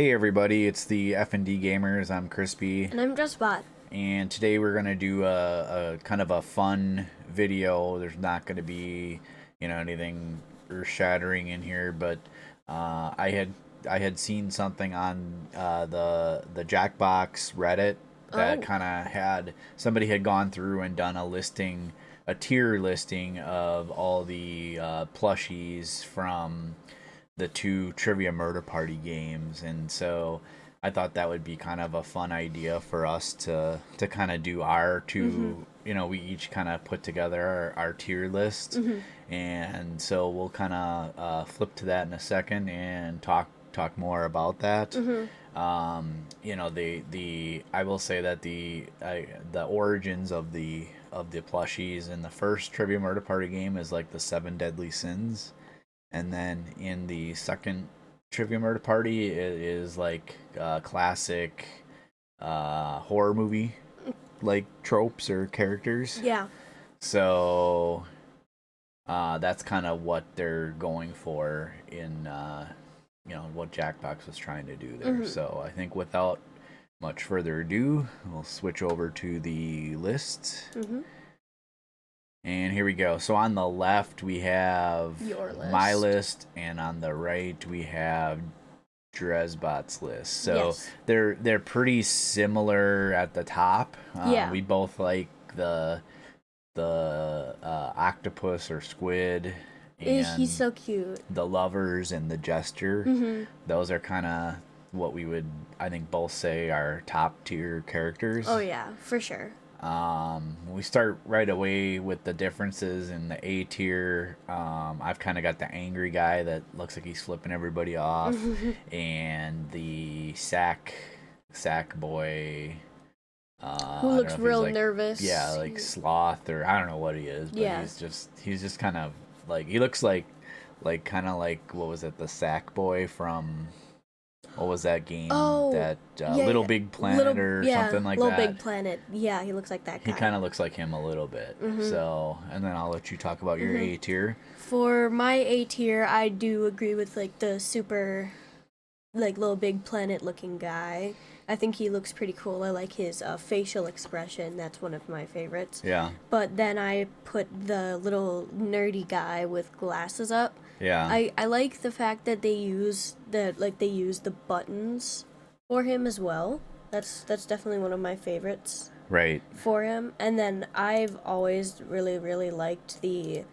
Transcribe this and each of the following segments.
Hey everybody, it's the F&D Gamers. I'm Crispy, And I'm just bot. and today we're gonna do a kind of a fun video. There's not gonna be, anything earth-shattering in here, but I had seen something on the Jackbox Reddit that Oh. kind of had somebody had gone through and done a tier listing of all the plushies from the two Trivia Murder Party games, and so I thought that would be kind of a fun idea for us to kind of do our two. We each kind of put together our tier list, and so we'll kind of flip to that in a second and talk more about that. The I will say that the origins of the plushies in the first Trivia Murder Party game is like the seven deadly sins, and then in the second Trivia Murder Party, it is like classic horror movie like tropes or characters. Yeah. So that's kind of what they're going for in what Jackbox was trying to do there. So I think without much further ado, we'll switch over to the list. And here we go. So on the left we have Your list. my list, and on the right we have Dresbot's list. So Yes. they're pretty similar at the top. Yeah. We both like the octopus or squid, and He's so cute. the lovers and the jester. Those are kind of what we would, I think, both say are top tier characters. Oh yeah, for sure. We start right away with the differences in the A tier. I've kind of got the angry guy that looks like he's flipping everybody off, and the sack boy. Who looks real like, nervous. Yeah, like sloth, or I don't know what he is, but Yeah. he's just kind of like, he looks like kind of like, what was it, the sack boy from, what was that game? Oh, that yeah, Little yeah. Big Planet or something like Little that. Big Planet. Yeah, he looks like that guy. He kind of looks like him a little bit. So, and then I'll let you talk about your A tier. For my A tier, I do agree with like the super, like Little Big Planet looking guy. I think he looks pretty cool. I like his facial expression. That's one of my favorites. Yeah. But then I put the little nerdy guy with glasses up. Yeah. I like the fact that they use the buttons for him as well. That's definitely one of my favorites Right. for him. And then I've always really liked the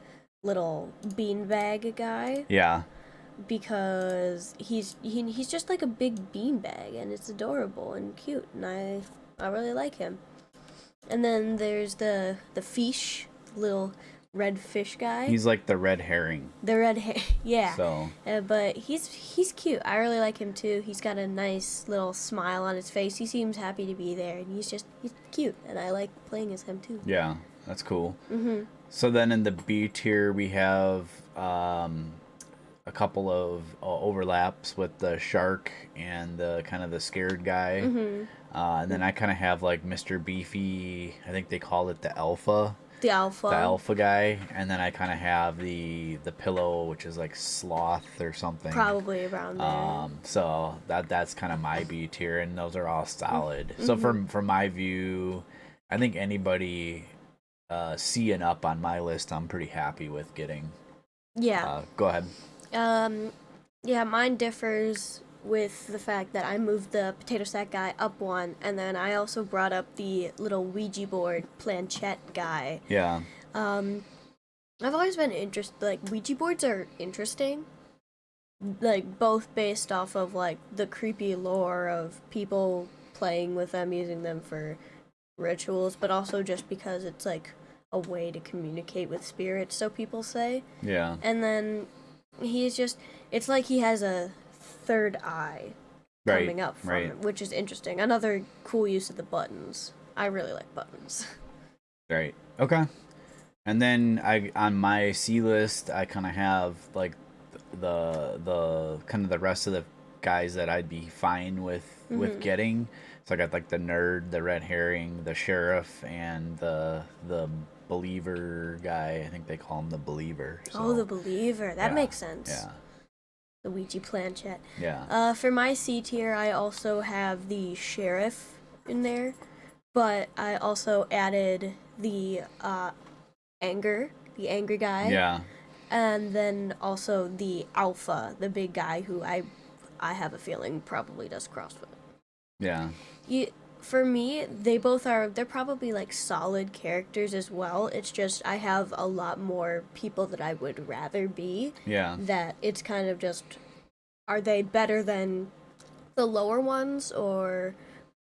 little beanbag guy, Yeah. because he's just like a big beanbag, and it's adorable and cute, and I really like him. And then there's the fish, little red fish guy. He's like the red herring. The red hair, yeah. So. But he's cute. I really like him too. He's got a nice little smile on his face. He seems happy to be there, and he's cute, and I like playing as him too. Yeah, that's cool. So then in the B tier we have a couple of overlaps with the shark and the kind of the scared guy. And then I kind of have like Mr. Beefy. I think they call it the alpha. The alpha. The alpha guy, and then I kind of have the pillow, which is like sloth or something. Probably around there. So that's kind of my B tier, and those are all solid. So from my view, I think anybody C and up on my list, I'm pretty happy with getting. Yeah. Go ahead. Yeah, mine differs with the fact that I moved the potato sack guy up one, and then I also brought up the little Ouija board planchette guy. Yeah. I've always been interested, like, Ouija boards are interesting, like, both based off of, like, the creepy lore of people playing with them, using them for rituals, but also just because it's, like, a way to communicate with spirits, so people say. Yeah. And then it's like he has a third eye coming up from it, which is interesting. Another cool use of the buttons. I really like buttons. Right. Okay. And then on my C list, I kind of have like the kind of the rest of the guys that I'd be fine with getting. So I got like the nerd, the red herring, the sheriff, and the believer guy. I think they call him the believer. So, oh, the believer. That makes sense. Yeah. the Ouija planchette. Yeah. For my C tier, I also have the sheriff in there, but I also added the the angry guy. Yeah. And then also the alpha, the big guy who I have a feeling probably does CrossFit. Yeah. For me, they're probably like solid characters as well. It's just I have a lot more people that I would rather be. Yeah. That it's kind of just, are they better than the lower ones, or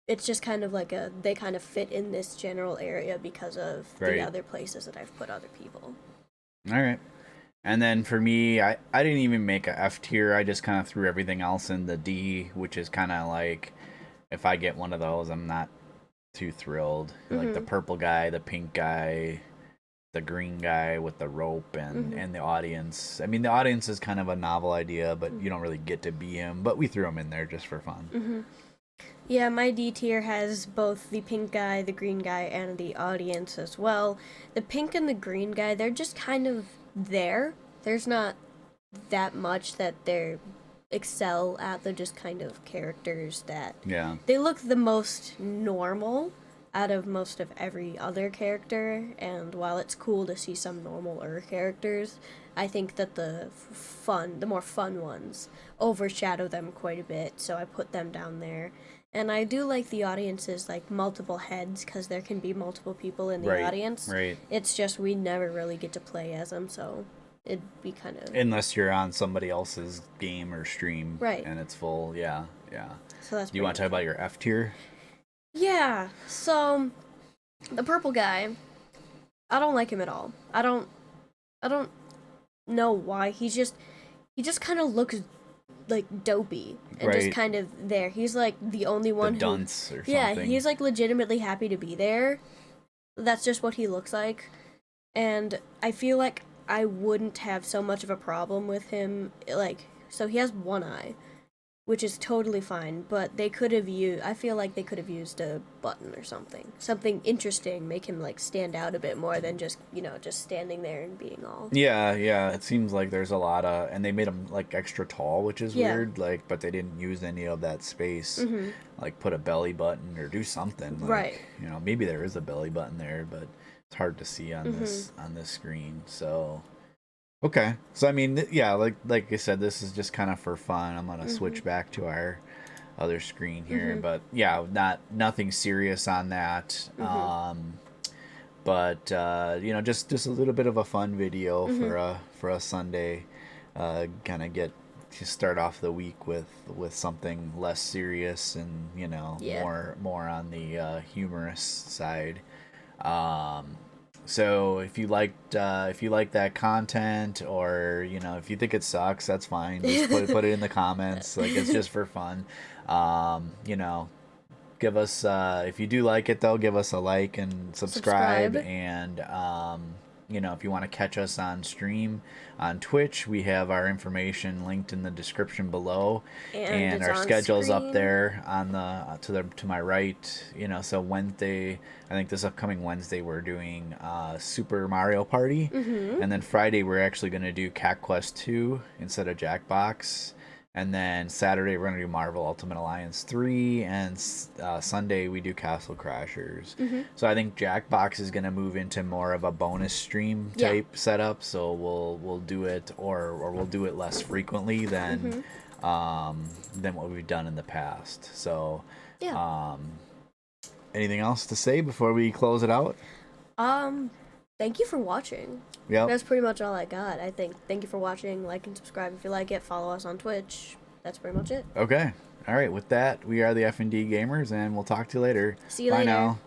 it's just kind of like they kind of fit in this general area because of the other places that I've put other people. All right. And then for me, I didn't even make a F tier. I just kind of threw everything else in the D, which is kind of like, if I get one of those, I'm not too thrilled. Mm-hmm. Like the purple guy, the pink guy, the green guy with the rope, and the audience. I mean, the audience is kind of a novel idea, but you don't really get to be him. But we threw him in there just for fun. Mm-hmm. Yeah, my D tier has both the pink guy, the green guy, and the audience as well. The pink and the green guy, they're just kind of there. There's not that much that they're excel at. They're just kind of characters that they look the most normal out of most of every other character. And while it's cool to see some normaler characters, I think that the more fun ones overshadow them quite a bit. So I put them down there. And I do like the audience's like multiple heads, because there can be multiple people in the audience. Right. It's just we never really get to play as them, so it'd be kind of, unless you're on somebody else's game or stream, and it's full. Yeah. So that's. Do you want to talk about your F tier? Yeah. So the purple guy, I don't like him at all. I don't know why. He just kind of looks like dopey and just kind of there. He's like the only one the dunce or something. Yeah, he's like legitimately happy to be there. That's just what he looks like. And I feel like I wouldn't have so much of a problem with him, like, so he has one eye, which is totally fine, but I feel like they could have used a button or something interesting, make him like stand out a bit more than just standing there and being all. Yeah, it seems like there's a lot of, and they made him like extra tall, which is weird, like, but they didn't use any of that space, like put a belly button or do something, like, maybe there is a belly button there, but it's hard to see on this screen. So okay, so I mean, like I said, this is just kind of for fun. I'm gonna switch back to our other screen here, but nothing serious on that. But just a little bit of a fun video for a Sunday, kind of get to start off the week with something less serious and more on the humorous side. So if you like that content, or if you think it sucks, that's fine. Just put it in the comments. Like, it's just for fun. Give us if you do like it though, give us a like and subscribe. And if you want to catch us on stream on Twitch, we have our information linked in the description below, and our schedule's up there on the to my right. So Wednesday, I think this upcoming Wednesday, we're doing Super Mario Party, and then Friday we're actually going to do Cat Quest 2 instead of Jackbox. And then Saturday, we're going to do Marvel Ultimate Alliance 3. And Sunday, we do Castle Crashers. So I think Jackbox is going to move into more of a bonus stream type setup. So we'll do it, or we'll do it less frequently than what we've done in the past. So anything else to say before we close it out? Thank you for watching. Yeah, that's pretty much all I got. I think. Thank you for watching. Like and subscribe if you like it. Follow us on Twitch. That's pretty much it. Okay. All right. With that, we are the F&D Gamers, and we'll talk to you later. See you Bye later. now.